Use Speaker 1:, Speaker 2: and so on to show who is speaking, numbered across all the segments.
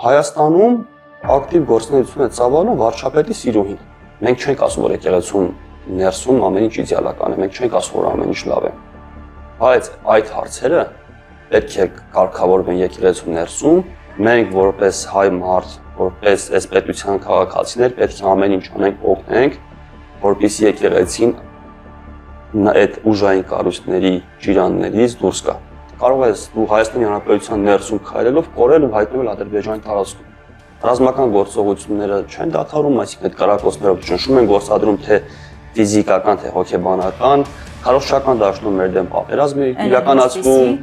Speaker 1: Հայաստանում ակտիվ գործունեություն է ծավալում վարչապետի սիրուհին։ Մենք չենք ասում, որ եկեղեցում ներսում ամեն ինչ իդեալական է, մենք չենք ասում, որ ամեն ինչ լավ է։ Բայց այդ հարցերը պետք է կարգավորվեն եկեղեցու ներսում, մենք որպես հայ մարդ, որպես այս պետության քաղաքացիներ պետք է ամեն ինչ անենք, օգնենք, որպեսզի եկեղեցին այդ ուժային կառույցների ջիրաններից դուրս գա։ Կարող ես դու Հայաստանի Հանրապետության ներսում քայլելով կորել ու հայտնվել Ադրբեջանի տարածքում։ Ռազմական գործողությունները չեն դադարում, այսինքն այդ կառակոցներով ճնշում են գործադրում թե ֆիզիկական, թե հոգեբանական, քարոզչական դաշտում մեր դեմ պատերազմի իրականացվում,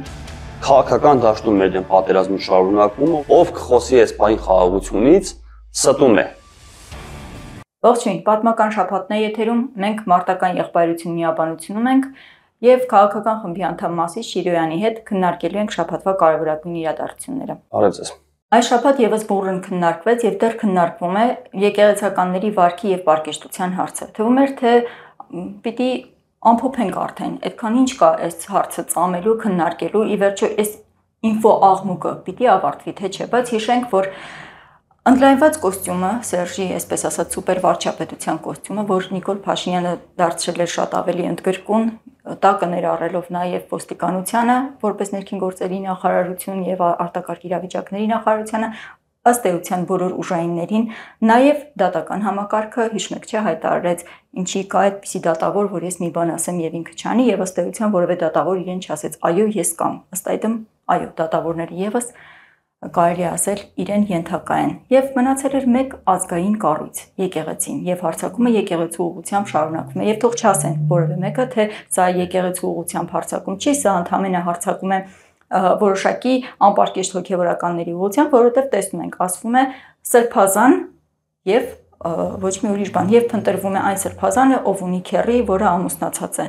Speaker 1: քաղաքական դաշտում մեր դեմ պատերազմի շարունակվում, ով կխոսի այս բանի խաղաղությունից, ստում է։
Speaker 2: Ողջույն, պատմական շաբաթն է եթերում, մենք մարտական եղբայրություն միաբանությունում ենք եւ քաղաքական խմբի անդամ Մասիս Շիրոյանի հետ քննարկելու ենք շաբաթվա կարևորագույն իրադարձությունները։
Speaker 1: Բարև ձեզ։
Speaker 2: Այս շաբաթ եւս բուրըն քննարկվեց եւ դեռ քննարկվում է եկեղեցականների վարքի եւ պարկեշտության հարցը։ Թվում էր թե պիտի ամփոփենք արդեն, այդքան ինչ կա այս հարցը ծամելու, քննարկելու, ի վերջո այս ինֆո աղմուկը պիտի ավարտվի թե չէ, բայց հիշենք, որ ընդլայնված կոստյումը, Սերժի, այսպես ասած, սուպեր վարչապետության կոստյումը, որ Նիկոլ Փաշինյանը դարձրել է շատ ավելի ընդգրկուն, տակը ներառելով նաև ոստիկանությանը, որպես ներքին գործերի նախարարություն եւ արտակարգ իրավիճակների նախարարությունը, ըստ էության բոլոր ուժայիններին, նաև դատական համակարգը հիշմեք չէ հայտարարեց, ինչի կա այդպիսի դատավոր, որ ես մի բան ասեմ եւ ինքը չանի եւ ըստ էության որևէ դատավոր իրեն չասեց, այո, ես կամ, ըստ այդմ, այո, դատավորները եւս կարելի ասել իրեն ենթակա են եւ մնացել էր մեկ ազգային կառույց եկեղեցին եւ հարձակումը եկեղեցու ուղղությամբ շարունակվում է եւ թող չասեն որևէ մեկը թե սա եկեղեցու ուղղությամբ հարձակում չի, սա ընդհանրապես հարձակում է որոշակի անպարկեշտ հոգեվորականների ուղղությամբ, որովհետեւ տեսնում ենք ասվում է սրբազան եւ ոչ մի ուրիշ բան եւ փնտրվում է այն սրբազանը, ով ունի քեռի, որը ամուսնացած է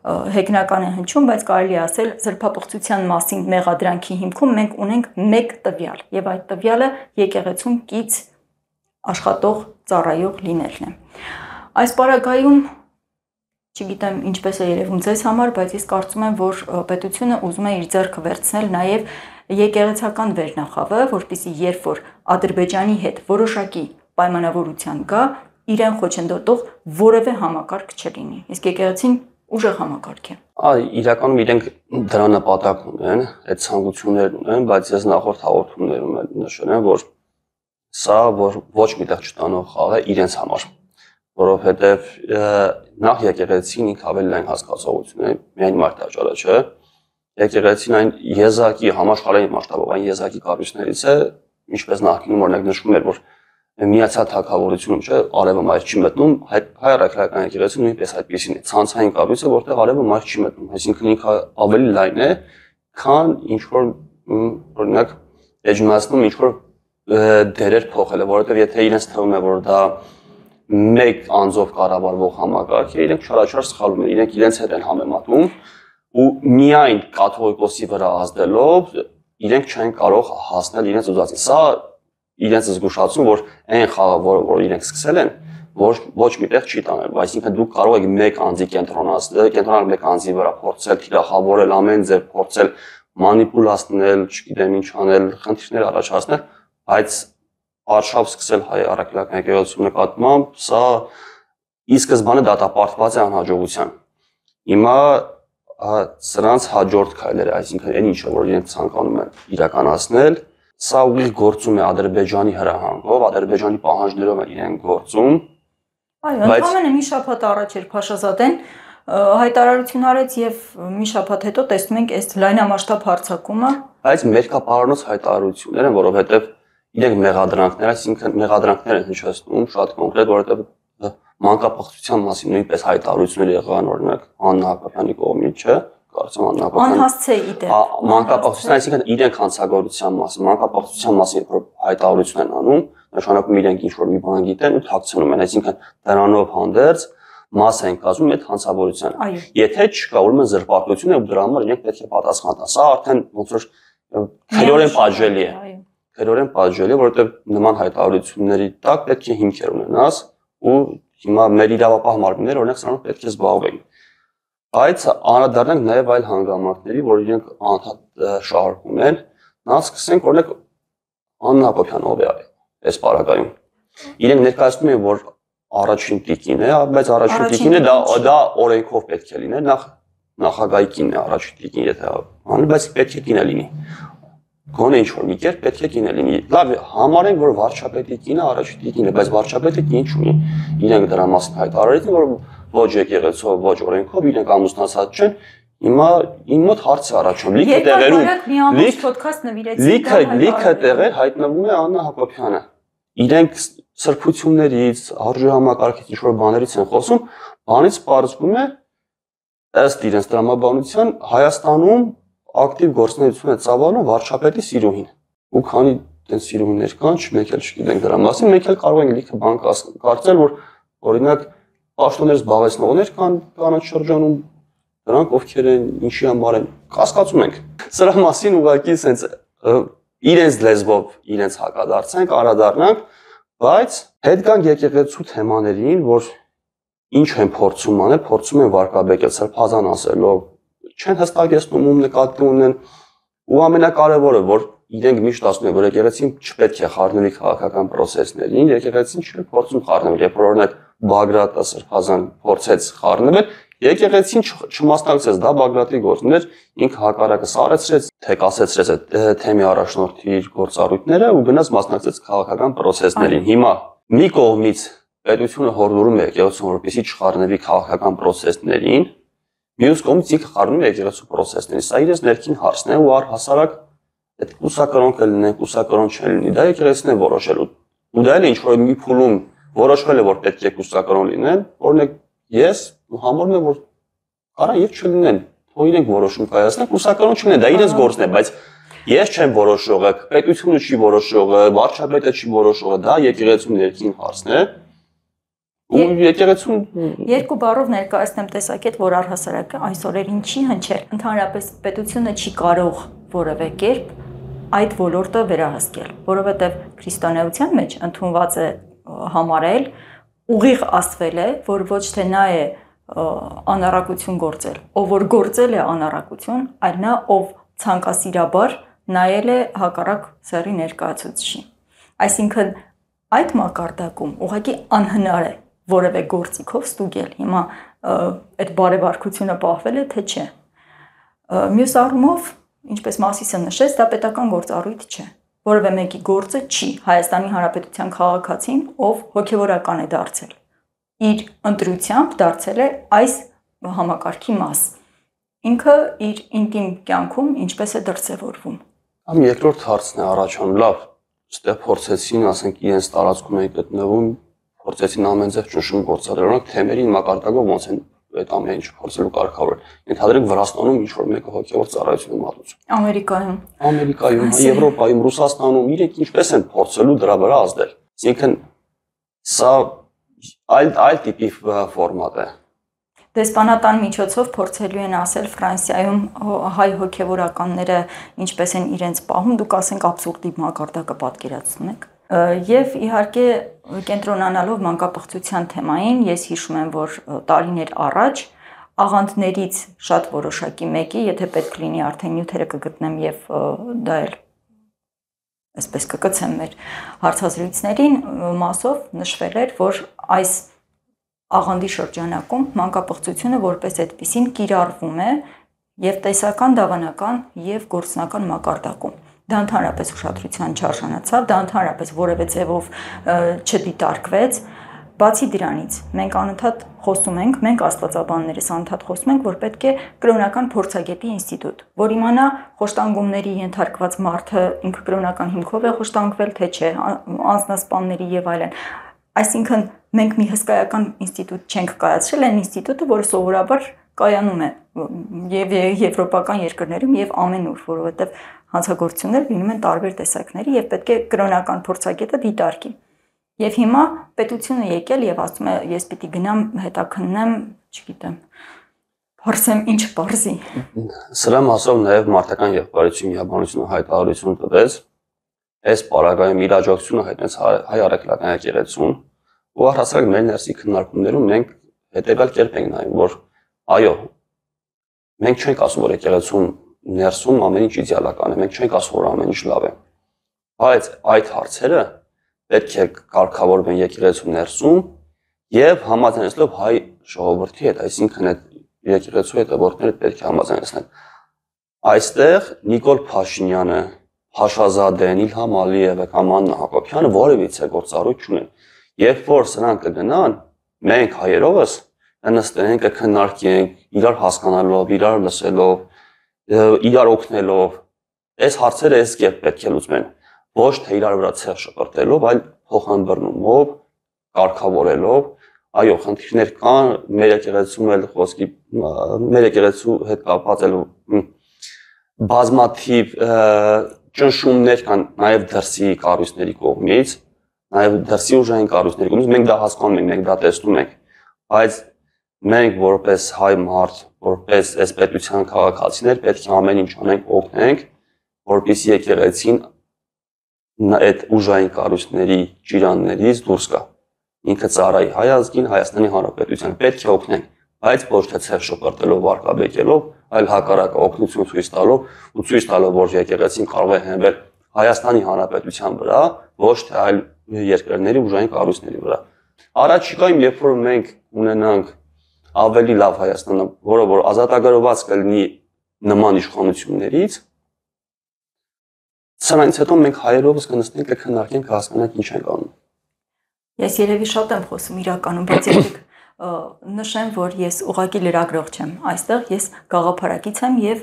Speaker 2: հեգնական է հնչում, բայց կարելի ասել սրբապղծության մասին մեղադրանքի հիմքում մենք ունենք մեկ տվյալ եւ այդ տվյալը եկեղեցուն կից աշխատող ծառայող լինելն է։ Այս պարագայում չգիտեմ ինչպես է երևում ձեզ համար, բայց ես կարծում եմ, որ պետությունը ուզում է իր ձեռքը վերցնել նաեւ եկեղեցական վերնախավը, որպեսզի երբ որ Ադրբեջանի հետ որոշակի պայմանավորության գա, իրեն խոչընդոտող որևէ համակարգ չլինի։ Իսկ եկեղեցին ուժեղ համակարգ է։
Speaker 1: Իրականում իրենք դրա նպատակն ունեն, այդ ցանկություններն ունեն, բայց ես նախորդ հաղորդումներում էլ նշել եմ, որ սա ոչ միտեղ չտանող խաղ է իրենց համար, որովհետև նախ եկեղեցին ինքը ավելի լայն հասկացողություն է, միայն մարտաճառը չէ, եկեղեցին այն եզակի համաշխարհային մասշտաբով այն եզակի կառույցներից է, ինչպես նախկինում օրինակ նշվում էր, որ Միացյալ Թագավորությունում չէ, արևը մայր չի մտնում, հայ առաքելական եկեղեցին նույնպես այդպեսին է, ցանցային կառույց է, որտեղ արևը մայր չի մտնում, այսինքն ինքը ավելի լայն է, քան ինչ որ օրինակ էջմասնում ինչ որ դերեր փոխել է, որովհետև եթե իրենց թվում է, որ դա մեկ անձով կառավարվող համակարգ է, իրենք չարաչար սխալվում են, իրենք իրենց հետ են համեմատում ու միայն կաթողիկոսի վրա ազդելով իրենք չեն կարող հասնել իրենց ուզածին։ Սա իրենց զգուշացում, որ այն խաղը, որ իրենք սկսել են, ոչ միտեղ չի տանել, այսինքն դուք կարող եք մեկ անձի կենտրոնալ մեկ անձի վրա փորձել թիրախավորել ամեն ձև, փորձել մանիպուլացնել, չգիտեմ ինչ անել, խնդիրներ առաջացնել, բայց արշավ սկսել հայ առաքելական եկեղեցու նկատմամբ, սա ի սկզբանե դատապարտված է անհաջողության։ Հիմա սրանց հաջորդ քայլերը, այսինքն այն ինչը, որ իրենք ցանկանում են իրականացնել, սա ուղիղ գործում է Ադրբեջանի հրահանգով, Ադրբեջանի պահանջներով են իրենք գործում։
Speaker 2: Այո, ընդամենը մի շաբաթ առաջ էր Փաշազադեն հայտարարություն արեց եւ մի շաբաթ հետո տեսնում ենք այս լայնամասշտաբ հարձակումը։
Speaker 1: Բայց մերկապարոնոց հայտարարություններ են, որովհետեւ իրենք մեղադրանքներ, այսինքն մեղադրանքներ են հնչեցնում շատ կոնկրետ, որովհետեւ մանկապղծության մասին նույնպես հայտարարություններ եղան, օրինակ Աննա Հակոբյանի կողմից, չէ՞։
Speaker 2: Անհասցե իդեպ։
Speaker 1: Մանկապղծության, այսինքն իրենք հանցագործության մասին, մանկապղծության մասին հայտարարություն են անում, նշանակում իրենք ինչ-որ մի բան գիտեն ու թաքցնում են, այսինքն դրանով հանդերձ մաս են կազմում այդ հանցավորությանը։ Եթե չկա, ուրեմն զրպարտություն է ու դրա համար իրենք պետք է պատասխան տան։ Սա արդեն ոնց որ քերորեն պատժելի է։ Քերորեն պատժելի է, որովհետև նման հայտարարությունների տակ պետք է հիմքեր ունենաս ու հիմա մեր իրավապահ մարմինները օրինակ սրանով պետք է զբաղվեն։ Բայց անդրադառնանք նաև այլ հանգամանքների, որ իրենք անդադ շահարկում են, նա սկսենք օրինակ Աննա Հակոբյանը ով է այս պարագայում։ Իրենք ներկայացնում են, որ առաջին տիկին է, բայց առաջին տիկինը դա օրենքով պետք է լինի, նախագահի կինն է առաջին տիկին, եթե անի, բայց պետք է կինը լինի։ Գոնե ինչ-որ մի կերպ պետք է կինը լինի։ Լավ, համարենք, որ վարչապետի կինը առաջին տիկին է, բայց վարչապետը կին չունի։ Իրենք դրա մասին հայտարարեցին, որ ոչ եկեղեցով, ոչ օրենքով իրենք ամուսնացած չեն։ Հիմա իմ մոտ հարց է առաջանում։ Լիքը տեղեր հայտնվում է Աննա Հակոբյանը։ Իրենք սրբություններից, արժեհամակարգից ինչ-որ բաներից են խոսում, բանից պարզվում է ըստ իրենց տրամաբանության Հայաստանում ակտիվ գործունեություն է ծավալում վարչապետի սիրուհին։ Ու քանի այդպես սիրուհիներ կան, մեկ էլ չգիտենք դրա մասին, մեկ էլ կարող ենք լիքը բան կարծել, որ օրինակ պաշտոններ զբաղեցնողներ կան կանաչ շրջանում, դրանք ովքեր են, ինչի համար են, կասկածում ենք։ Սրա մասին ուղղակի sense իրենց լեզվով իրենց հակադարձենք, անդրադառնանք, բայց հետ գանք եկեղեցու թեմաներին, որ ինչ են փորձում անել, փորձում են վարկաբեկել սրբազան ասելով, չեն հստակեցնում ում նկատի ունեն, ու ամենակարևորը, որ իրենք միշտ ասում են, որ եկեղեցին չպետք է խառնվի քաղաքական process-ներին, եկեղեցին չի փորձում խառնվել, երբ որ օրինակ Բագրատը սրբազան փորձեց խառնվել, եկեղեցին չմասնակցեց, դա Բագրատի գործն էր, ինքը հակառակը սարեցրեց, թե կասեցրեց այդ թեմի առաջնորդի իր գործառույթները ու գնաց մասնակցեց քաղաքական process-ներին։ Հիմա մի կողմից պետությունը հորդորում է եկեղեցուն, որպեսզի չխառնվի քաղաքական process-ներին, մյուս կողմից ինքը խառնում է եկեղեցու process-ներին։ Սա իրենց ներքին հարցն է ու առհասարակ այդ կուսակրոն կլինեն, կուսակրոն չլինի, դա եկեղեցին է որոշելու։ Ու դա էլ ինչ որ մի փուլում որոշվել է, որ պետք է կուսակրոն լինեն, օրինակ ես համարում եմ, որ կարա եւ չլինեն, թող իրենք որոշում կայացնեն, կուսակրոն չլինեն, դա իրենց գործն է, բայց ես չեմ որոշողը, պետությունը չի որոշողը, վարչապետը չի որոշողը, դա եկեղեցու ներքին հարցն է։ Ու եկեղեցուն
Speaker 2: երկու բառով ներկայացնեմ տեսակետ, որ առհասարակ այսօրերին չի հնչել, ընդհանրապես պետությունը չի կարող որևէ կերպ այդ ոլորտը վերահսկել, որովհետև քրիստոնեության մեջ ընդունված է համարել, ուղիղ ասվել է, որ ոչ թե նա է անառակություն գործել, ով որ գործել է անառակություն, այլ նա ով ցանկասիրաբար նայել է հակառակ սեռի ներկայացուցիչի։ Այսինքն այդ մակարդակում ուղղակի անհնար է որևէ գործիքով ստուգել։ Հիմա այդ բարեվարկությունը պահվել է թե չէ։ Մյուս առումով, ինչպես Մասիսը նշեց, դա պետական գործառույթ չէ։ Որևէ մեկի գործը չի Հայաստանի Հանրապետության քաղաքացին, ով հոգևորական է դարձել։ Իր ընտրությամբ դարձել է այս համակարգի մաս։ Ինքը իր ինտիմ կյանքում ինչպես է դրսևորվում։
Speaker 1: Ամ երկրորդ հարցն է առաջանում, լավ, այստեղ փորձեցին, ասենք, իրենց տարածքում են գտնվում, փորձեցին ամեն ձև ճնշում գործադրել, օրինակ թեմերի մակարդակով ոնց են այդ ամեն ինչ փորձելու կարգավորել։ Ենթադրենք Վրաստանում ինչ որ մեկը հոգևոր ծառայություն է մատուցում։ Ամերիկայում, Եվրոպայում, Ռուսաստանում իրենք ինչպես են փորձելու դրա վրա ազդել։ Այսինքն սա այլ տիպի ֆորմատ է։
Speaker 2: Դեսպանատան միջոցով փորձելու են ասել Ֆրանսիայում հայ հոգևորականները ինչպես են իրենց պահում, դուք ասենք абսուրդի մակարդակը պատկերացնեք։ Եվ իհարկե կենտրոնանալով մանկապղծության թեմային, ես հիշում եմ, որ տարիներ առաջ աղանդներից շատ որոշակի մեկի, եթե պետք լինի արդեն նյութերը կգտնեմ եւ դա էլ այսպես կկցեմ մեր հարցազրույցներին, մասով նշվել էր, որ այս աղանդի շրջանակում մանկապղծությունը որպես այդպիսին կիրառվում է եւ տեսական, դավանական եւ գործնական մակարդակում։ Դա ընդհանրապես ուշադրության չարժանացավ, դա ընդհանրապես որևէ ձևով չդիտարկվեց։ Բացի դրանից, մենք անընդհատ խոսում ենք, մենք աստվածաբաններս անընդհատ խոսում ենք, որ պետք է կրոնական փորձագետի ինստիտուտ, որ իմանա խոշտանգումների ենթարկված մարդը ինքը կրոնական հիմքով է խոշտանգվել, թե չէ, անձնասպանների եւ այլն։ Այսինքն մենք մի հսկայական ինստիտուտ չենք կայացրել, այն ինստիտուտը, որը սովորաբար կայանում է եւ եվրոպական երկրներում եւ ամենուր, որովհետեւ հանցագործություններ լինում են տարբեր տեսակների եւ պետք է կրոնական փորձագետը դիտարկի։ Եվ հիմա պետությունը եկել եւ ասում է, ես պիտի գնամ հետաքննեմ, չգիտեմ, փորձեմ ինչ բարձի։
Speaker 1: Սրա մասով նաեւ մարդական եղբայրություն միաբանությունը հայտարարություն տվեց, այս պարագայում իր աջակցությունը հայտնեց հայ առաքելական եկեղեցուն, ու առհասարակ մեր ներսի քննարկումներում մենք հետեւյալ կերպ ենք նայում, որ այո, մենք չենք ասում, որ եկեղեցուն ներսում ամեն ինչ իդեալական է, մենք չենք ասում, որ ամեն ինչ լավ է, բայց այդ հարցերը պետք է կարգավորվեն եկեղեցու ներսում եւ համաձայնեցնելով հայ ժողովրդի հետ, այսինքն այդ եկեղեցու հետևորդները պետք է համաձայնեցնեն։ Այստեղ Նիկոլ Փաշինյանը, Փաշազադեն, Իլհամ Ալիևը կամ Աննա Հակոբյանը որևիցե գործառույթ չունեն։ Երբ որ սրանք կգնան, մենք հայերովս նստենք, կքննարկենք, իրար հասկանալով, իրար լսելով, իրար օգնելով, այս հարցերը այս կերպ պետք է լուծվեն, ոչ թե իրար վրա ցեղ շպրտելով, այլ փոխանցումով, կարգավորելով, այո, խնդիրներ կան, մեր եկեղեցում էլ խոսքի, մեր եկեղեցու հետ կապված էլ բազմաթիվ ճնշումներ կան նաև դրսի կառույցների կողմից, նաև դրսի ուժային կառույցների կողմից, մենք դա հասկանում ենք, մենք դա տեսնում ենք, բայց մենք որպես հայ մարդ, որպես այս պետության քաղաքացիներ պետք է ամեն ինչ անենք, օգնենք, որպեսզի եկեղեցին այդ ուժային կառույցների ճիրաններից դուրս գա։ Ինքը ծառայի հայ ազգին, Հայաստանի Հանրապետության պետք է օգնենք, բայց ոչ թե ցեղ շպրտելով, վարկաբեկելով, այլ հակառակը օգնություն ցույց տալով ու ցույց տալով, որ եկեղեցին կարող է հենվել Հայաստանի Հանրապետության վրա, ոչ թե այլ երկրների ուժային կառույցների վրա։ Առաջիկայում, երբ որ մենք ունենանք ավելի լավ Հայաստանը, որը որ ազատագրված կլինի նման իշխանություններից, սրանից հետո մենք հայերովս կնստենք, կքննարկենք, կհասկանանք ինչ ենք անում։
Speaker 2: Ես երևի շատ եմ խոսում իրականում, բայց եկեք նշեմ, որ ես ուղղակի լրագրող չեմ։ Այստեղ ես գաղափարակից եմ եւ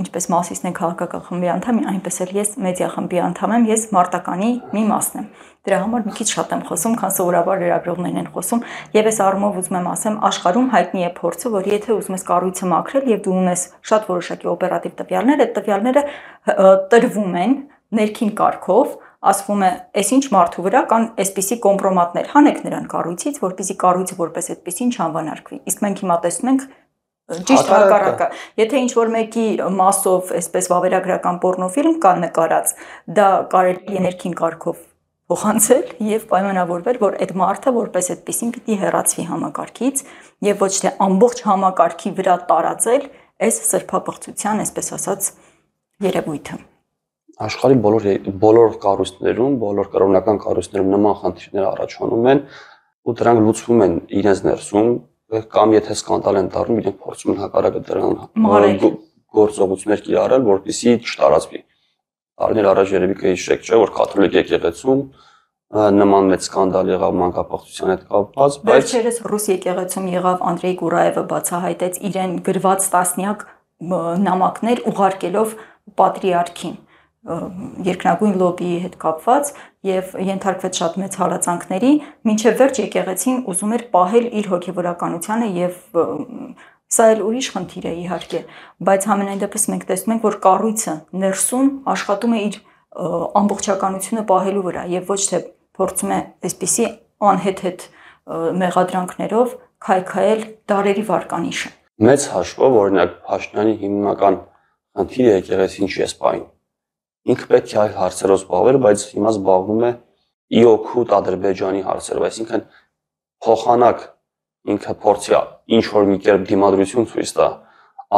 Speaker 2: ինչպես Մասիսն է քաղաքական խմբի անդամ, այնպես էլ ես մեդիա խմբի անդամ եմ, ես մարտականի մի մասն եմ։ Դրա համար մի քիչ շատ եմ խոսում, քան սովորաբար լրագրողներն են խոսում, եւ այս առումով ուզում եմ ասեմ, աշխարհում հայտնի է փորձը, որ եթե ուզում ես կառույցը մաքրել եւ դու ունես շատ որոշակի օպերատիվ տվյալներ, այդ տվյալները տրվում են ներքին կարգով, ասվում է, այսինչ մարդու վրա կան այսպիսի կոմպրոմատներ, հանեք նրան կառույցից, որպեսզի կառույցը որպես այդպեսին չանվանարկվի։ Իսկ մենք հիմա տեսնում ենք ճիշտ հակառակը։ Եթե ինչ որ մեկի մասով այսպես վավերագրական պոռնոֆիլմ կա նկարած, դա կարելի է ներքին կարգով փոխանցել եւ պայմանավորվել, որ այդ մարդը որպես այդպեսին պիտի հեռացվի համակարգից եւ ոչ թե ամբողջ համակարգի վրա տարածել այս սրբապղծության, այսպես ասած, երևույթը։
Speaker 1: Աշխարհի բոլոր կառույցներում, բոլոր կրոնական կառույցներում նման խնդիրներ առաջանում են ու դրանք լուծվում են իրենց ներսում, կամ եթե սկանդալ են դառնում, իրենք փորձում են հակառակը դրան գործողություններ կիրառել, որպեսզի չտարածվի։ Տարիներ առաջ երևի կհիշեք, չէ՞, որ կաթոլիկ եկեղեցում նման մեծ սկանդալ եղավ մանկապարտության հետ կապված,
Speaker 2: բայց վերջերս ռուս եկեղեցում եղավ Անդրեյ Կուրաևը բացահայտեց իրեն գրված տասնյակ նամակներ ուղարկելով պատրիարքին երկնագույն լոբիի հետ կապված եւ ենթարկվեց շատ մեծ հալածանքների, մինչեւ վերջ եկեղեցին ուզում էր պահել իր հոգեվորականությունը եւ սա էլ ուրիշ խնդիր է իհարկե, բայց համենայն դեպս մենք տեսնում ենք, որ կառույցը ներսում աշխատում է իր ամբողջականությունը պահելու վրա եւ ոչ թե փորձում է այսպիսի անհետ մեղադրանքներով քայքայել դարերի վարկանիշը։
Speaker 1: Մեծ հաշվով օրինակ Փաշինյանի հիմնական խնդիրը եկեղեցին չի սպային։ Ինքը պետք է այլ հարցերով զբաղվեր, բայց հիմա զբաղվում է իօքուտ Ադրբեջանի հարցերով, այսինքն փոխանակ ինքը փորձի ինչ որ մի կերպ դիմադրություն ցույց տա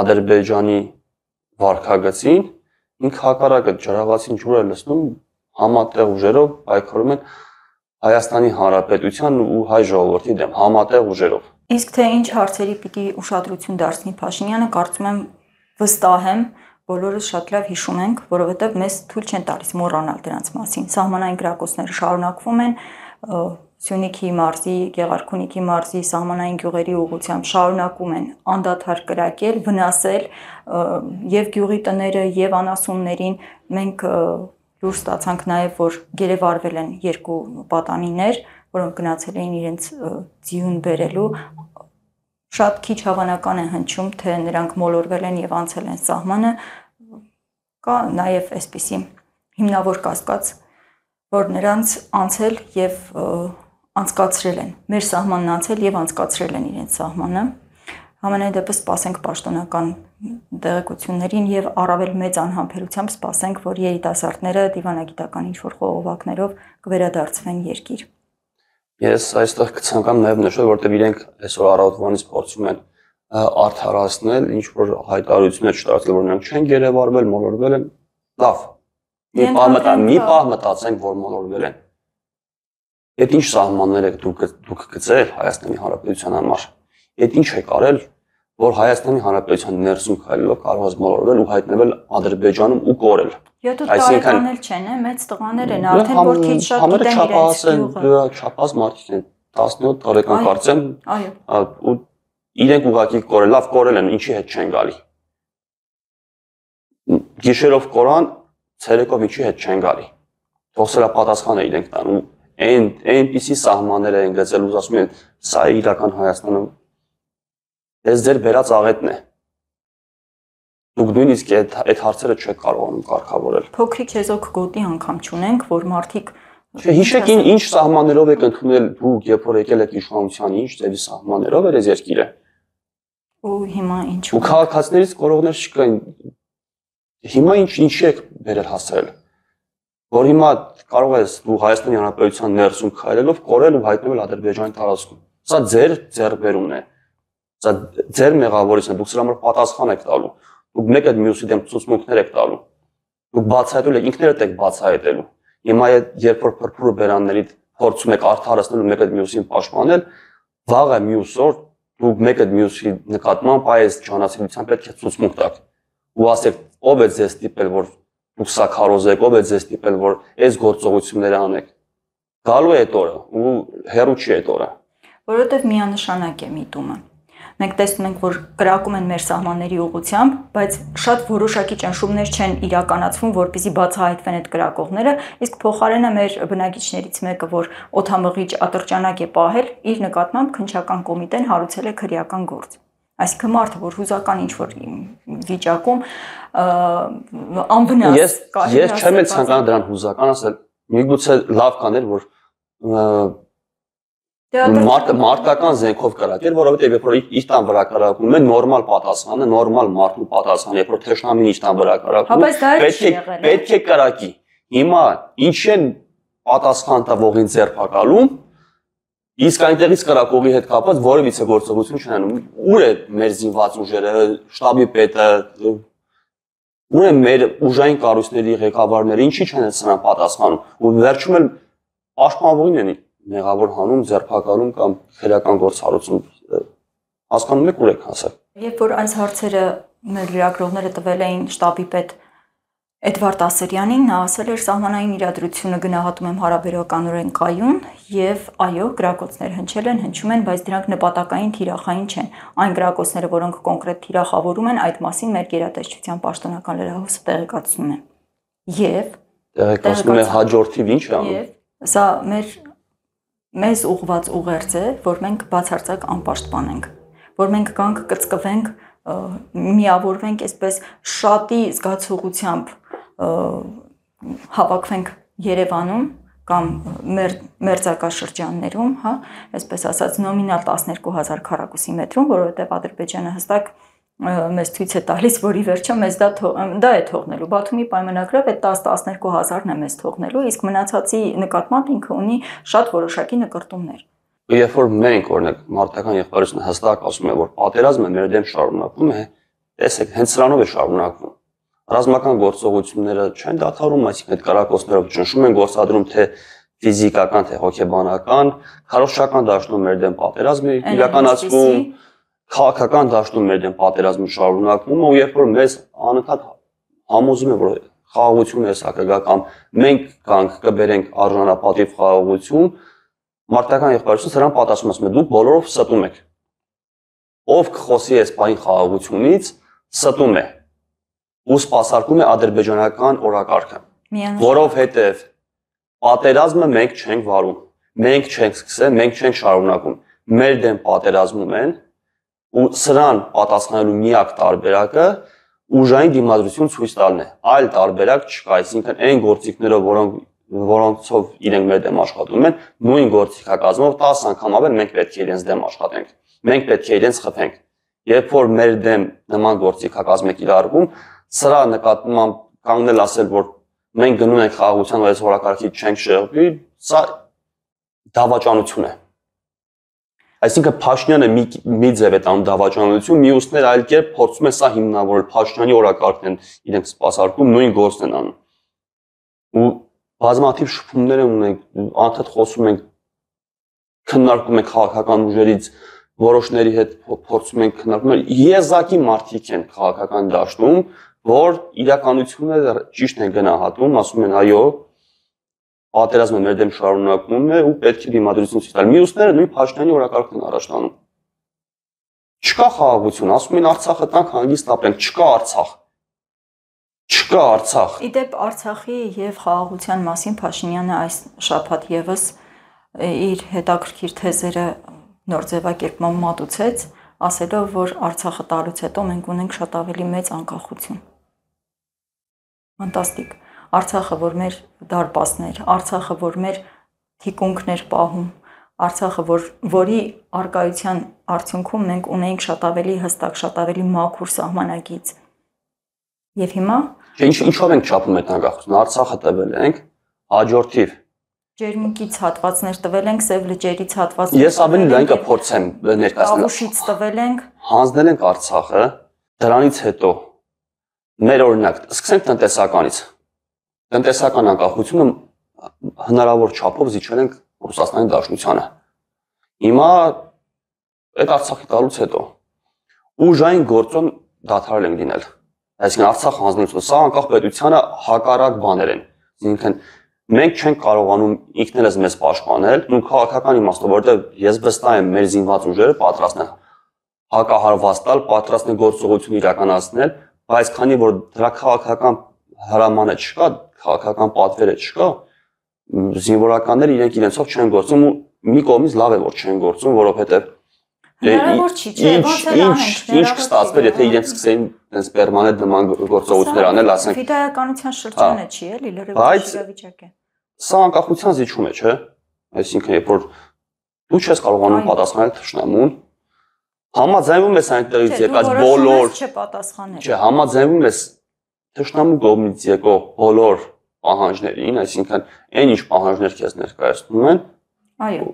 Speaker 1: Ադրբեջանի վարքագծին, ինքը հակառակը ջրաղացին ջուր է լցնում համատեղ ուժերով պայքարում են Հայաստանի Հանրապետության ու հայ ժողովրդի դեմ համատեղ ուժերով։
Speaker 2: Իսկ թե ինչ հարցերի պիտի ուշադրություն դարձնի Փաշինյանը, կարծում եմ վստահ եմ, բոլորս շատ լավ հիշում ենք, որովհետև մեզ թույլ չեն տալիս մոռանալ դրանց մասին։ Սահմանային գրակոչները շարունակվում են, Սյունիքի մարզի, Գեղարքունիքի մարզի սահմանային գյուղերի ուղղությամբ շարունակում են անդադար կրակել, վնասել եւ գյուղի տները եւ անասուններին։ Մենք լուր ստացանք նաեւ, որ գերեվարվել են երկու պատանիներ, որոնք գնացել էին իրենց ձիուն բերելու։ Շատ քիչ հավանական է հնչում, թե նրանք մոլորվել են եւ անցել են սահմանը։ Կա նաեւ այսպիսի հիմնավոր կասկած, որ նրանց անցել եւ անցկացրել են, մեր սահմանն անցել եւ անցկացրել են իրենց սահմանը։ Համենայն դեպս սպասենք պաշտոնական տեղեկություններին եւ առավել մեծ անհամբերությամբ սպասենք, որ երիտասարդները դիվանագիտական ինչ-որ խողովակներով կվերադարձվեն երկիր։
Speaker 1: Ես այստեղ կցանկանամ նաեւ նշել, որտեղ իրենք այսօր առավոտվանից փորձում են արդարացնել, ինչ որ հայտարարություններ չտարածել, որ նրանք չեն գերեվարվել, մոլորվել են, լավ, Մի պահ մտածենք, որ մոլորվել են։ Այդ ինչ սահմաններ եք դուք գծել Հայաստանի Հանրապետության համար։ Այդ ինչ եք արել, որ Հայաստանի Հանրապետության ներսում քայլելով կարող ես մոլորվել ու հայտնվել Ադրբեջանում ու կորել։
Speaker 2: 7 տարեկան էլ չեն, մեծ տղաներ են, արդեն որ քիչ շատ գիտեն իրենց գյուղը։
Speaker 1: Չափած մարդիկ են, 17 տարեկան կարծեմ,
Speaker 2: այո,
Speaker 1: ու իրենք ուղղակի կորել, լավ կորել են, ինչի հետ չեն գալի։ Գիշերով կորան, ցերեկով ինչի հետ չեն գալի։ Թող սրա պատասխանը իրենք տան ու այնպիսի սահմաններ են գծել ու ասում են, սա է իրական Հայաստանը։ Այս ձեր բերած աղետն է։ Դուք նույնիսկ այդ հարցերը չեք կարողանում կարգավորել։
Speaker 2: Փոքրիկ եզոք գոտի անգամ չունենք, որ մարդիկ
Speaker 1: Հիշեք ինչ սահմաններով եք ընդունել դուք, երբ որ եկել եք իշխանության, ինչ ձևի սահմաններով էր այս երկիրը։
Speaker 2: Ու հիմա ինչ։
Speaker 1: Ու քաղաքացիներից կորողներ չկային։ Հիմա ինչի եք բերել հասցրել։ Որ հիմա կարող ես դու Հայաստանի Հանրապետության ներսում քայլելով կորել ու հայտնվել Ադրբեջանի տարածքում։ Սա ձեր ձեռբերումն է։ Սա ձեր մեղավորությունն է, դուք սրա համար պատասխան եք տալու։ Դուք մեկը մյուսի դեմ ցուցմունքներ եք տալու։ Դուք բացահայտել եք, ինքներդ եք բացահայտելու։ Հիմա երբ որ փրփուրը բերանների փորձում եք արդարացնել ու մեկը մյուսին պաշտպանել, վաղը մյուս օր դուք մեկը մյուսի նկատմամբ այս ճանաչելիության պետք է ցուցմունք տաք։ Ու ասեք, ով է ձեզ ստիպել, որ դուք սա քարոզեք, ով է ձեզ ստիպել, որ այս գործողությունները անեք։ Գալու է այդ օրը ու հեռու չի այդ օրը։
Speaker 2: Որովհետև միանշանակ է միտումը։ Մենք տեսնում ենք, որ կրակում են մեր սահմանների ուղղությամբ, բայց շատ որոշակի ճնշումներ չեն իրականացվում, որպեսզի բացահայտվեն այդ կրակողները, իսկ փոխարենը մեր բնակիչներից մեկը, որ օդամղիչ ատրճանակ է պահել, իր նկատմամբ քննչական կոմիտեն հարուցել է քրեական գործ։ Այսինքն մարդը, որ հուզական ինչ-որ վիճակում անվնաս
Speaker 1: Ես չեմ ցանկանում դրան հուզական ասել, միգուցե լավ կաներ, որ Մարտական զենքով կրակել, որովհետև երբ որ իր տան վրա կրակում են նորմալ պատասխանը, նորմալ մարդու պատասխանը, երբ որ թշնամին իր տան վրա կրակում, պետք է կրակի։ Հիմա ինչ են պատասխան տվողին ձերբակալում, իսկ այնտեղից կրակողի հետ կապված որևիցե գործողություն չեն անում։ Ուր է մեր զինված ուժերը, շտաբի պետը, ուր են մեր ուժային կառույցների ղեկավարները, ինչի չեն սրան պատասխանում։ Ու վերջում էլ պաշտպանողին են մեղավոր հանում, ձերբակալում կամ քրեական գործ հարուցում, հասկանում եք ուր եք հասել։
Speaker 2: Երբ որ այս հարցերը մեր լրագրողները տվել էին շտաբի պետ Էդվարդ Ասերյանին, նա ասել էր սահմանային իրադրությունը գնահատում եմ հարաբերականորեն կայուն եւ այո, գրակոծներ հնչել են, հնչում են, բայց դրանք նպատակային թիրախային չեն։ Այն գրակոծները, որոնք կոնկրետ թիրախավորում են, այդ մասին մեր գերատեսչության պաշտոնական լրահոսը տեղեկացնում է։ Եվ
Speaker 1: տեղեկացնում է հաջորդիվ ինչ է անում։
Speaker 2: Եվ սա մեզ ուղված ուղերձ է, որ մենք բացարձակ անպաշտպան ենք, որ մենք գանք կծկվենք, միավորվենք այսպես շատի զգացողությամբ հավաքվենք Երևանում կամ մերձակաշրջաններում, հա, այսպես ասած նոմինալ 12000 քառակուսի մետրում, որովհետև Ադրբեջանը հստակ մեզ ցույց է տալիս, որ ի վերջո մեզ դա է թողնելու։ Բաթումի պայմանագրով այդ 10-12000-ն է մեզ թողնելու, իսկ մնացածի նկատմամբ ինքը ունի շատ որոշակի նկրտումներ։
Speaker 1: Երբ որ մենք օրինակ մարտական եղբայրությունը հստակ ասում է, որ պատերազմը մեր դեմ շարունակվում է, տեսեք, հենց սրանով է շարունակվում։ Ռազմական գործողությունները չեն դադարում, այսինքն այդ կրակոցներով ճնշում են գործադրում թե ֆիզիկական, թե հոգեբանական, քարոզչական դաշտում մեր դեմ պատերազմի իրականացվում, քաղաքական դաշտում մեր դեմ պատերազմի շարունակվում, ու երբ որ մեզ անընդհատ համոզում է, որ խաղաղություն է սա կգա կամ մենք կանք կբերենք արժանապատիվ խաղաղություն, մարտական եղբայրությունը սրան պատասխանում ասում է դուք բոլորով ստում եք։ Ով կխոսի այս բանի խաղաղությունից, ստում է։ Ու սպասարկում է ադրբեջանական օրակարգը, որովհետև պատերազմը մենք չենք վարում, մենք չենք սկսել, մենք չենք շարունակում, մեր դեմ պատերազմում են ու սրան պատասխանելու միակ տարբերակը ուժային դիմադրություն ցույց տալն է, այլ տարբերակ չկա, այսինքն այն գործիքներով, որոնցով իրենք մեր դեմ աշխատում են, նույն գործիքակազմով 10 անգամ ավել մենք պետք է իրենց դեմ աշխատենք, մենք պետք է իրենց խփենք, երբ որ մեր դեմ նման գործիքակազմ է կիրառվում, սրա նկատմամբ կանգնել ասել, որ մենք գնում ենք խաղաղության ու այս օրակարգից չենք շեղվի, սա դավաճանություն է։ Այսինքն Փաշինյանը մի ձև է տանում դավաճանություն, մյուսներ այլ կերպ փորձում են սա հիմնավորել, Փաշինյանի օրակարգն են իրենք սպասարկում, նույն գործն են անում։ ու բազմաթիվ շփումներ ունենք, անդադ խոսում ենք, քննարկում ենք քաղաքական ուժերից որոշների հետ փորձում ենք քննարկել, եզակի մարդիկ են քաղաքական դաշտում, որ իրականությունը ճիշտ են գնահատում, ասում են այո, պատերազմը մեր դեմ շարունակվում է ու պետք է դիմադրություն ցույց տալ։ Մյուսները նույն Փաշինյանի օրակարգն են առաջ տանում։ Չկա խաղաղություն, ասում են Արցախը տանք հանգիստ ապրենք, չկա Արցախ։ Չկա Արցախ։
Speaker 2: Իդեպ Արցախի եւ խաղաղության մասին Փաշինյանը այս շաբաթ եւս իր հետաքրքիր թեզերը նոր ձևակերպման մատուցեց, ասելով, որ Արցախը տալուց հետո մենք ունենք շատ ավելի մեծ անկախություն։ Ֆանտաստիկ։ Արցախը, որ մեր դարպասներ, Արցախը, որ մեր թիկունքներ պահում, Արցախը, որի արկայության արդյունքում մենք ունենք շատ ավելի հստակ, շատ ավելի մաքուր սահմանագիծ։ Եվ հիմա
Speaker 1: ինչով ենք չափում այդ անկախությունը։ Արցախը տվել ենք, հաջորդիվ
Speaker 2: ջերմուկից հատվածներ տվել ենք, սև լճերից հատվածներ։
Speaker 1: Ես ավելի լայն կփորձեմ ներկայացնել։
Speaker 2: Տավուշից տվել ենք,
Speaker 1: հանձնել ենք Արցախը, դրանից հետո մեր օրինակ, սկսենք տնտեսականից։ Տնտեսական անկախությունը հնարավոր չափով զիջել ենք Ռուսաստանի Դաշնությանը։ Հիմա այդ Արցախի տալուց հետո ուժային գործոն դադարել ենք լինել։ Այսինքն Արցախ հանձնելուց սա անկախ պետությանը հակառակ բաներ են։ Այսինքն մենք չենք կարողանում ինքներս մեզ պաշտպանել, ու քաղաքական իմաստով, որովհետև ես վստահ եմ մեր զինված ուժերը պատրաստ են հակահարված տալ, պատրաստ են գործողություն իրականացնել, բայց քանի որ դրա քաղաքական հրամանը չկա, քաղաքական պատվերը չկա, զինվորականները իրենք իրենցով չեն գործում ու մի կողմից լավ է որ չեն գործում, որովհետև
Speaker 2: հնարավոր չի, չէ, ոնց էլ անենք,
Speaker 1: ինչ կստացվեր, եթե իրենք սկսեին այնպես պերմանենտ նման գործողություններ անել, ասենք
Speaker 2: ֆիդայականության շրջանը չի, էլի, լրիվ իրավիճակ է։
Speaker 1: Սա անկախության զիջում է, չէ՞։ Այսինքն, երբ որ դու չես կարողանում պատասխանել թշնամուն, համաձայնվում ես այնտեղից եկած բոլոր
Speaker 2: չպատասխանել։
Speaker 1: Չէ, համաձայնվում ես թշնամու կողմից եկող բոլոր պահանջներին, այսինքն այն ինչ պահանջներ քեզ ներկայացնում են,
Speaker 2: այո,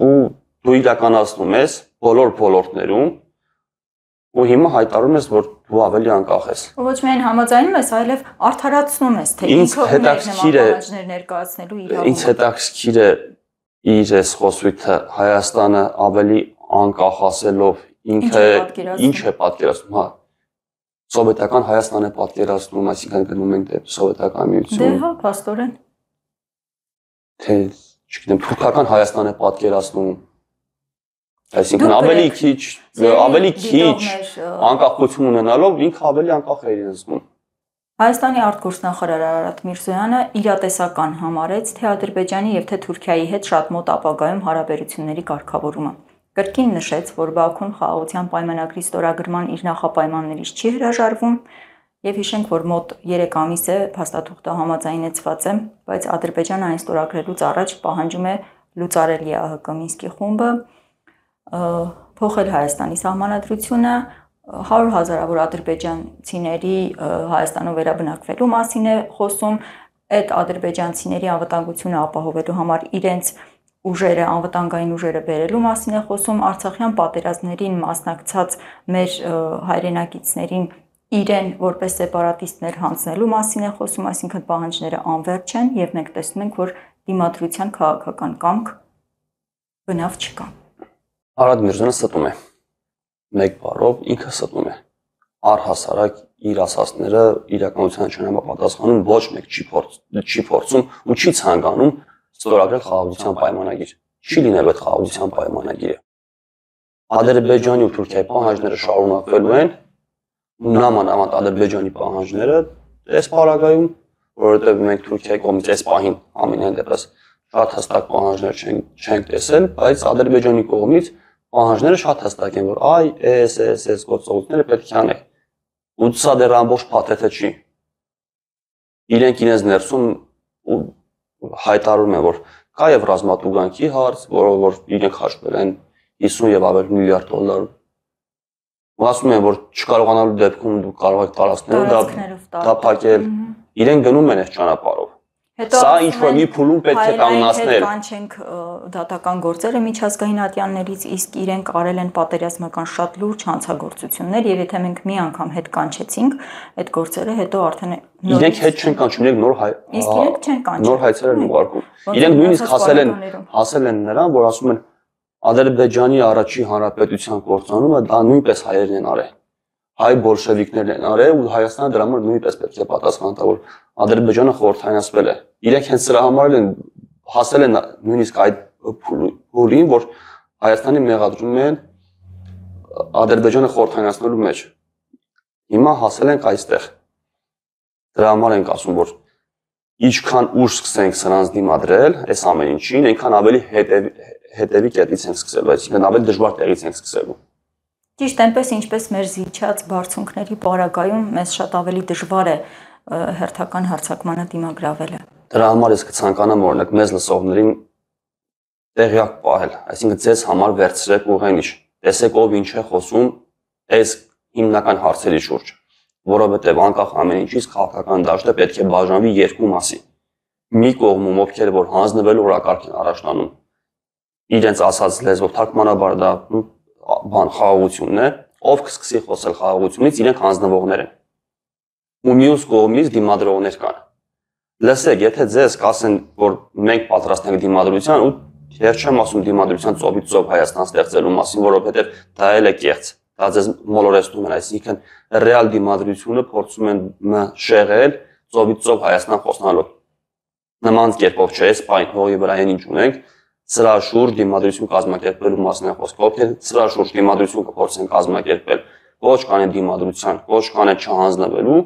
Speaker 1: ու դու իրականացնում ես բոլոր ոլորտներում ու հիմա հայտարարում ես, որ դու ավելի անկախ ես։
Speaker 2: Ոչ միայն համաձայնում ես, այլև արդարացնում ես, թե ինքը ունի պահանջներ ներկայացնելու իրավունք։
Speaker 1: Ինձ հետաքրքիր է իր այս խոսույթը Հայաստանը ավելի անկախացելով ինքը ինչ է պատկերացնում, հա։ Սովետական Հայաստան է պատկերացնում, այսինքն գնում ենք դեպի սովետական միություն։
Speaker 2: Դե հա, փաստորեն։
Speaker 1: Թե, չգիտեմ, թուրքական Հայաստան է պատկերացնում։ Այսինքն ավելի քիչ անկախություն ունենալով ինքը ավելի անկախ է իրեն զգում։
Speaker 2: Հայաստանի արտգործնախարար Արարատ Միրզոյանը իրատեսական համարեց թե Ադրբեջանի եւ թե Թուրքիայի հետ շատ մոտ ապագայում հարաբերությունների կարգավորումը։ Կրկին նշեց, որ Բաքուն խաղաղության պայմանագրի ստորագրման իր նախապայմաններից չի հրաժարվում եւ հիշենք, որ մոտ 3 ամիս է փաստաթուղթը համաձայնեցված է, բայց Ադրբեջանը այն ստորագրելուց առաջ պահանջում է լուծարել ԵԱՀԿ Մինսկի խումբը, փոխել Հայաստանի սահմանադրությունը, 100 հազարավոր ադրբեջանցիների Հայաստանում վերաբնակվելու մասին է խոսում, այդ ադրբեջանցիների անվտանգությունը ապահովելու համար իրենց ուժերը, անվտանգային ուժերը բերելու մասին է խոսում, Արցախյան պատերազմներին մասնակցած մեր հայրենակիցներին իրեն որպես սեպարատիստներ հանձնելու մասին է խոսում, այսինքն պահանջները անվերջ են եւ մենք տեսնում ենք, որ դիմադրության քաղաքական կամք բնավ չկա։
Speaker 1: Արարատ Միրզոյանը ստում է։ Մեկ բառով ինքը ստում է։ Առհասարակ իր ասածները իրականությանը չեն համապատասխանում, ոչ մեկ չի փորձում ու չի ցանկանում ստորագրել խաղաղության պայմանագիր։ Չի լինելու այդ խաղաղության պայմանագիրը։ Ադրբեջանի ու Թուրքիայի պահանջները շարունակվելու են, նամանավանդ Ադրբեջանի պահանջները այս պարագայում, որովհետև մենք Թուրքիայի կողմից այս պահին ամենայն դեպս շատ հստակ պահանջներ չենք տեսել, բայց Ադրբեջանի կողմից պահանջները շատ հստակ են, որ այս գործողությունները պետք է անենք։ Ու սա դեռ ամբողջ փաթեթը չի։ Իրենք իրենց ներսում հայտարարում են, որ կա եւ ռազմատուգանքի հարց, որով որ իրենք հաշվել են 50 եւ ավելի միլիարդ դոլար։ Ու ասում են, որ չկարողանալու դեպքում դու կարող եք տարածքներով դա փակել։ Իրենք գնում են այս ճանապարհով։ Սա ինչ որ մի փուլում պետք է կանոնացնել։
Speaker 2: Կանչենք դատական գործերը միջազգային ատյաններից, իսկ իրենք արել են պատերազմական շատ լուրջ հանցագործություններ, եւ եթե մենք մի անգամ հետ կանչեցինք այդ գործերը, հետո արդեն
Speaker 1: իրենք հետ չեն կանչում, իրենք նոր հայցեր են ուղարկում։ Իրենք նույնիսկ հասել են նրան, որ ասում են Ադրբեջանի առաջի հանրապետության կործանումը դա նույնպես հայերն են արել։ Հայ բոլշևիկներն են արել ու Հայաստանը դրա համար նույնպես պետք է պատասխան տա, որ Ադրբեջանը խորհրդայնացվել է։ Իրենք հենց սրա համար են հասել են նույնիսկ այդ փուլին, որ Հայաստանի մեղադրում են Ադրբեջանը խորհրդայնացնելու մեջ։ Հիմա հասել ենք այստեղ։ Դրա համար ենք ասում, որ ինչքան ուշ սկսենք սրանց դիմադրել, այս ամեն ինչին, այնքան ավելի հետևի կետից ենք սկսելու, այսինքն ավելի դժվար տեղից ենք սկսելու։
Speaker 2: Ճիշտ այնպես ինչպես մեր զիջած բարձունքների պարագայում մեզ շատ ավելի դժվար է հերթական հարձակմանը դիմագրավելը։
Speaker 1: Դրա համար ես կցանկանամ օրինակ մեզ լսողներին տեղյակ պահել, այսինքն ձեզ համար վերցրեք ուղենիշ, տեսեք ով ինչ է խոսում այս հիմնական հարցերի շուրջ, որովհետև անկախ ամեն ինչից քաղաքական դաշտը պետք է բաժանվի երկու մասի։ Մի կողմում ովքեր որ հանձնվելու օրակարգ են առաջ տանում, իրենց ասած լեզվով թարգմանաբար դա խաղաղությունն է, ով կսկսի խոսել խաղաղությունից, իրենք հանձնվողներ են։ Ու մյուս կողմից դիմադրողներ կան։ Լսեք, եթե ձեզ կասեն, որ մենք պատրաստ ենք դիմադրության, ու ես չեմ ասում դիմադրության ծովից ծով Հայաստան ստեղծելու մասին, որովհետև դա էլ է կեղծ։ Դա ձեզ մոլորեցնում են, այսինքն ռեալ դիմադրությունը փորձում են շեղել ծովից ծով Հայաստան խոսնալով։ Նման կերպով չէ, այս պայն հողի վրա այն ինչ ունենք, սրա շուրջ դիմադրություն կազմակերպելու մասին է խոսքը, ովքեր սրա շուրջ դիմադրություն կփորձեն կազմակերպել, ոչ կանեն դիմադրության, ոչ կանեն չհանձնվելու,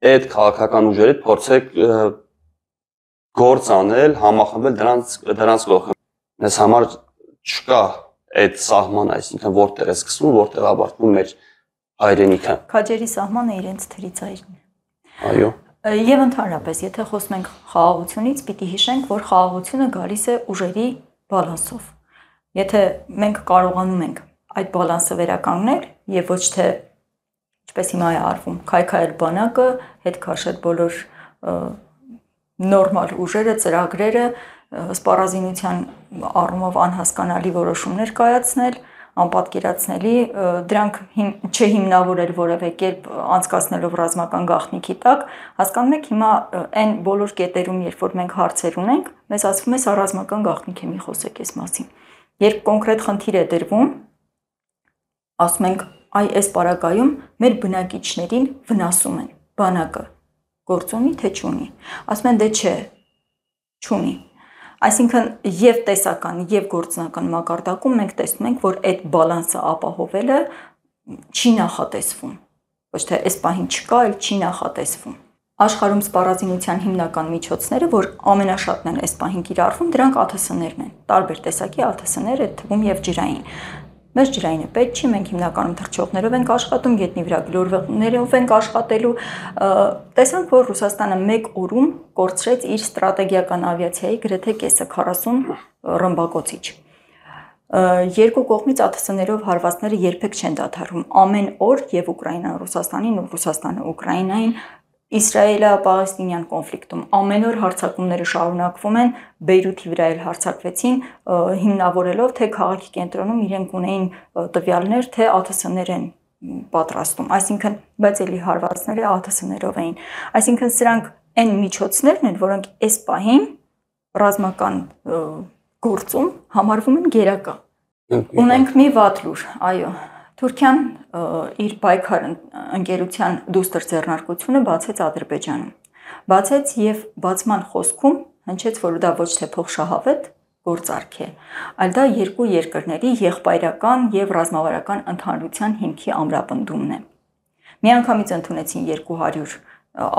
Speaker 1: այդ քաղաքական ուժերը փորձեք գործ անել, համախմբել դրանց գլխը։ Մեզ համար չկա այդ սահմանը, այսինքն որտեղ է սկսվում, որտեղ ավարտվում մեր հայրենիքը։
Speaker 2: Քաջերի սահմանը իրենց թրիծայրն է։
Speaker 1: Այո։
Speaker 2: Եվ ընդհանրապես, եթե խոսում ենք խաղաղությունից, պիտի հիշենք, որ խաղաղությունը գալիս է ուժերի բալանսով։ Եթե մենք կարողանում ենք այդ բալանսը վերականգնել եւ ոչ թե ինչպես հիմա է արվում, քայքայել բանակը, հետ քաշել բոլոր նորմալ ուժերը, ծրագրերը, սպառազինության առումով անհասկանալի որոշումներ կայացնել, անպատկերացնելի, դրանք չհիմնավորել որևէ կերպ անցկացնելով ռազմական գաղտնիքի տակ, հասկանում եք հիմա այն բոլոր կետերում, երբ որ մենք հարցեր ունենք, մեզ ասվում է սա ռազմական գաղտնիք է, մի խոսեք այս մասին։ Երբ կոնկրետ խնդիր է դրվում, ասում ենք, այ այս պարագայում մեր բնակիչներին վնասում են, բանակը գործ ունի, թե չունի։ Ասում են, դե չէ, չունի։ Այսինքն եւ տեսական եւ գործնական մակարդակում մենք տեսնում ենք, որ այդ բալանսը ապահովելը չի նախատեսվում։ Ոչ թե այս պահին չկա, այլ չի նախատեսվում։ Աշխարհում սպառազինության հիմնական միջոցները, որ ամենաշատն են այս պահին կիրառվում, դրանք ԱԹՍ-ներն են։ Տարբեր տեսակի ԱԹՍ-ներ, այդ թվում եւ ջրային։ Մեզ ջրայինը պետք չի, մենք հիմնականում թռչողներով ենք աշխատում, գետնի վրա գլորվներով ենք աշխատելու։ Տեսանք, որ Ռուսաստանը մեկ օրում կորցրեց իր ստրատեգիական ավիացիայի գրեթե կեսը 40 ռմբակոծիչ։ Երկու կողմից ԱԹՍ-ներով հարվածները երբեք չեն դադարում։ Ամեն օր եւ Ուկրաինան Ռուսաստանին ու Ռուսաստանը Ուկրաինային Իսրայելա-Պաղեստինյան կոնֆլիկտում ամեն օր հարձակումները շարունակվում են, Բեյրութի վրա էլ հարձակվեցին, հիմնավորելով թե քաղաքի կենտրոնում իրենք ունեին տվյալներ, թե ԱԹՍ-ներ են պատրաստում, այսինքն բայց էլի հարվածները ԱԹՍ-ներով էին։ Այսինքն սրանք այն միջոցներն են, որոնք այս պահին ռազմական գործում համարվում են գերակա։ Ունենք մի վատ լուր, այո։ Թուրքիան իր պայքար ընկերության դուստր ձեռնարկությունը բացեց Ադրբեջանում։ Բացեց եւ բացման խոսքում հնչեց, որ դա ոչ թե փոխշահավետ գործարք է, այլ դա երկու երկրների եղբայրական եւ ռազմավարական ընդհանրության հիմքի ամրապնդումն է։ Միանգամից ընդունեցին 200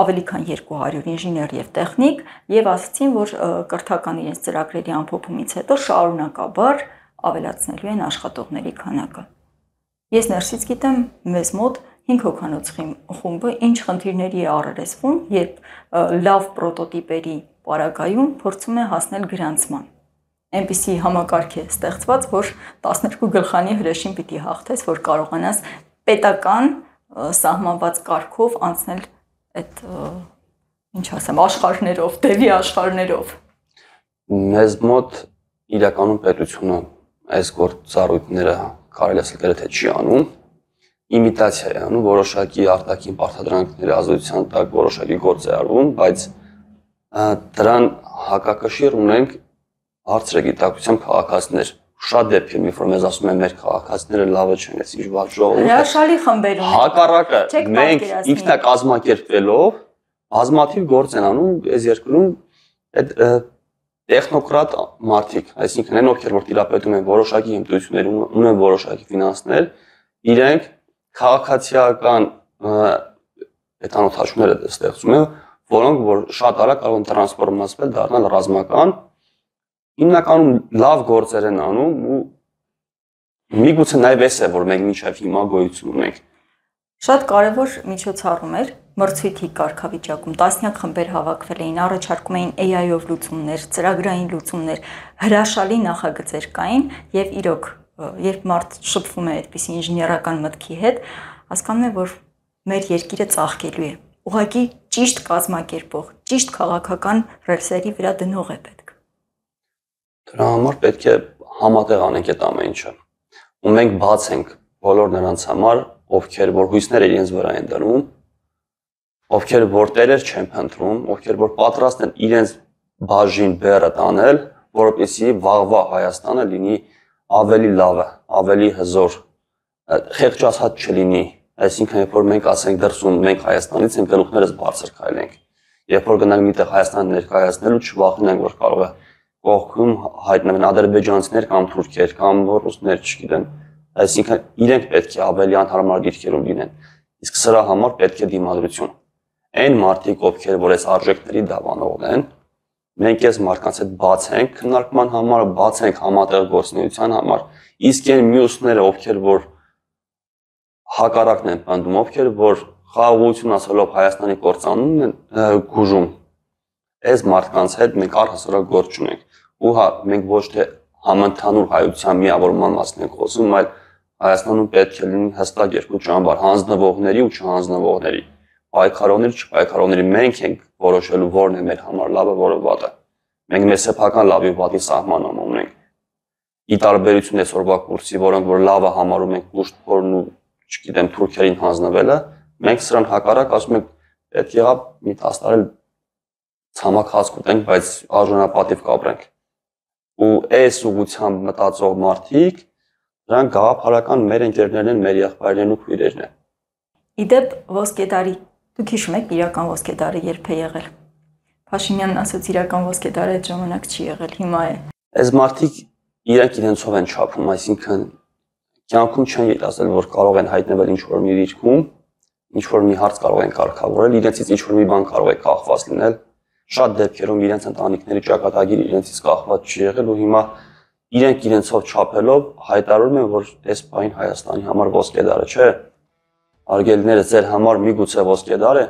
Speaker 2: ավելի քան 200 ինժեներ եւ տեխնիկ եւ ասացին, որ կրթական իրենց ծրագրերի ամփոփումից հետո շարունակաբար ավելացնելու են աշխատողների քանակը։ Ես ներսից գիտեմ, մեզ մոտ 5 հոգանոց խումբը ինչ խնդիրների է առերեսվում, երբ լավ պրոտոտիպերի պարագայում փորձում է հասնել գրանցման։ Այնպիսի համակարգ է ստեղծված, որ 12 գլխանի հրեշին պիտի հաղթես, որ կարողանաս պետական սահմանված կարգով անցնել այդ ինչ ասեմ, աշխարհներով, դեպի աշխարհներով։
Speaker 1: Մեզ մոտ իրականում պետությունը այս գործառույթները կարելի ասել գրեթե չի անում, իմիտացիա է անում, որոշակի արտաքին պարտադրանքների ազդեցության տակ որոշակի գործ է արվում, բայց դրան հակակշիռ ունենք բարձր գիտակցությամբ քաղաքացիներ։ Շատ դեպքեր մի որ մեզ ասում են մեր քաղաքացիները լավը չեն, այս ինչ վատ ժողովուրդ։
Speaker 2: Հրաշալի խմբեր ունեն։
Speaker 1: Հակառակը, մենք ինքնակազմակերպվելով բազմաթիվ գործ են անում այս երկրում այդ տեխնոկրատ մարդիկ, այսինքն են ովքեր որ տիրապետում են որոշակի հմտություններ, ունեն որոշակի ֆինանսներ, իրենք քաղաքացիական այդ անօթաչումները ստեղծում են, որոնք որ շատ արագ կարող են տրանսֆորմացվել, դառնալ ռազմական, հիմնականում լավ գործեր են անում ու միգուցե նաև էս է որ մենք մինչև հիմա գոյություն ունենք։
Speaker 2: Շատ կարևոր միջոցառում էր մրցույթի կարգավիճակում, տասնյակ խմբեր հավաքվել էին, առաջարկում էին AI-ով լուծումներ, ծրագրային լուծումներ, հրաշալի նախագծեր կային եւ իրոք, երբ մարդ շփվում է այդպիսի ինժեներական մտքի հետ, հասկանում է, որ մեր երկիրը ծաղկելու է։ Ուղղակի ճիշտ կազմակերպող, ճիշտ քաղաքական ռելսերի վրա դնող է պետք։
Speaker 1: Դրա համար պետք է համատեղ անենք այդ ամեն ինչը։ Ու մենք բաց ենք բոլոր նրանց համար, ովքեր որ հույսները իրենց վրա են դնում, ովքեր որ տերեր չեն փնտրում, ովքեր որ պատրաստ են իրենց բաժին բեռը տանել, որովհետեւ վաղվա Հայաստանը լինի ավելի լավը, ավելի հզոր, խեղճացած չլինի։ Այսինքն երբ որ մենք ասենք դրսում մենք Հայաստանից ենք գլուխներս բարձր քայլենք, երբ որ գնանք միտեղ Հայաստան ներկայացնելու չվախենանք որ կարող է կողքում հայտնվեն ադրբեջանցիներ կամ թուրքեր կամ ռուսներ, չգիտեմ, այսինքն իրենք պետք է ավելի անհարմար դիրքերում լինեն, իսկ սրա համար պետք է դիմադրություն։ Այն մարդիկ, ովքեր որ այս արժեքների դավանողն են, մենք այս մարդկանց հետ բաց ենք քննարկման համար, բաց ենք համատեղ գործունեության համար, իսկ այն մյուսները, ովքեր որ հակառակն են պնդում, ովքեր որ խաղաղություն ասելով Հայաստանի կործանումն են գուժում, այս մարդկանց հետ մենք առհասարակ գործ չունենք։ Ու հա, մենք ոչ թե համընդհանուր հայության միավորման մասին ենք խոսում, այլ Հայաստանում պետք է լինի հստակ երկու ճամբար, հանձնվողների ու չհանձնվողների, պայքարողների, չպայքարողների։ Մենք ենք որոշելու որն է մեր համար լավը, որը վատը։ Մենք մեր սեփական լավի վատի սահմանում ունենք։ Ի տարբերություն այսօրվա կուրսի, որոնք որ լավը համարում ենք կուշտ փորն ու չգիտեմ թուրքերին հանձնվելը, մենք սրան հակառակ ասում ենք պետք եղավ մի 10 տարի ցամաքած կուտենք, բայց արժանապատիվ կապրենք։ Ու այս ուղղությամբ մտածող մարդիկ դրանք գաղափարական մեր ընկերներն են, մեր եղբայրներն ու քույրերն են։
Speaker 2: Իդեպ ոսկեդարի, դուք հիշում եք իրական ոսկեդարը երբ է եղել։ Փաշինյանն ասաց իրական ոսկեդարը այդ ժամանակ չի եղել, հիմա է։
Speaker 1: Այս մարդիկ իրենք իրենցով են չափում, այսինքն կյանքում չեն ասել, որ կարող են հայտնվել ինչ-որ մի դիրքում, ինչ-որ մի հարց կարող են կարգավորել, իրենցից ինչ-որ մի բան կարող է կախված լինել։ Շատ դեպքերում իրենց ընտանիքների ճակատագիր իրենցից կախված չի եղել ու հիմա իրենք իրենցով չափելով հայտարարում են, որ այս բային Հայաստանի համար ոսկեդարը չէ։ Արգելիները ձեր համար միգուցե ոսկեդար է,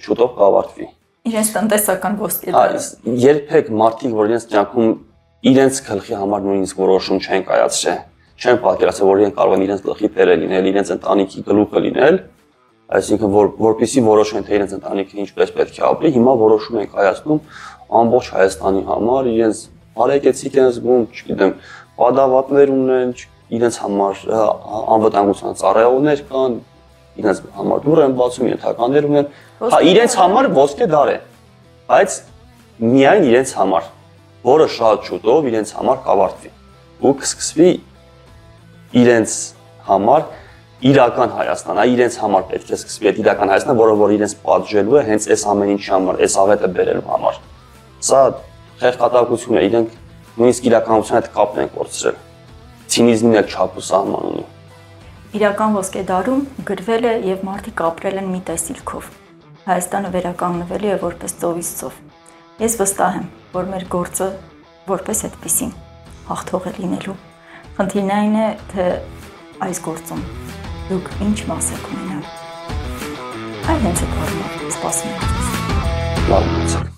Speaker 1: շուտով կավարտվի։
Speaker 2: Իրենց տնտեսական ոսկեդարը։
Speaker 1: Երբեք մարդիկ, որ իրենց կյանքում իրենց գլխի համար նույնիսկ որոշում չեն կայացրել, չեն պատկերացրել, որ իրենք կարող են իրենց գլխի տերը լինել, իրենց ընտանիքի գլուխը լինել, այսինքն որպեսզի որոշեն թե իրենց ընտանիքը ինչպես պետք է ապրի, հիմա որոշում են կայացնում ամբողջ Հայաստանի համար, իրենց բարեկեցիկ են զգում, չգիտեմ, պատավատներ ունեն, իրենց համար անվտանգության ծառայողներ կան, իրենց համար դուռ են բացում, ենթականներ ունեն, հա իրենց համար ոսկեդար է, բայց միայն իրենց համար, որը շատ շուտով իրենց համար կավարտվի ու կսկսվի իրենց համար իրական Հայաստան, այ իրենց համար պետք է սկսվի այդ իրական Հայաստանը, որը որ իրենց պատժելու է հենց այս ամեն ինչի համար, այս ավետը բերելու համար։ Սա խեղճատակություն է, իրենք նույնիսկ իրականության հետ կապն են կորցրել։ Ցինիզմն էլ չափ ու սահման ունի։
Speaker 2: Իրական ոսկեդարում գրվել է եւ մարդիկ ապրել են մի տեսիլքով։ Հայաստանը վերականգնվելու է որպես ծովից ծով։ Ես վստահ եմ, որ մեր գործը որպես այդպեսին հաղթող է լինելու։ Խնդիրն այն է, թե այս գործում դուք ինչ մաս եք ունենալ։ Այ հենց այդ առումով սպասում եմ ձեզ։
Speaker 1: Լավ մնացեք։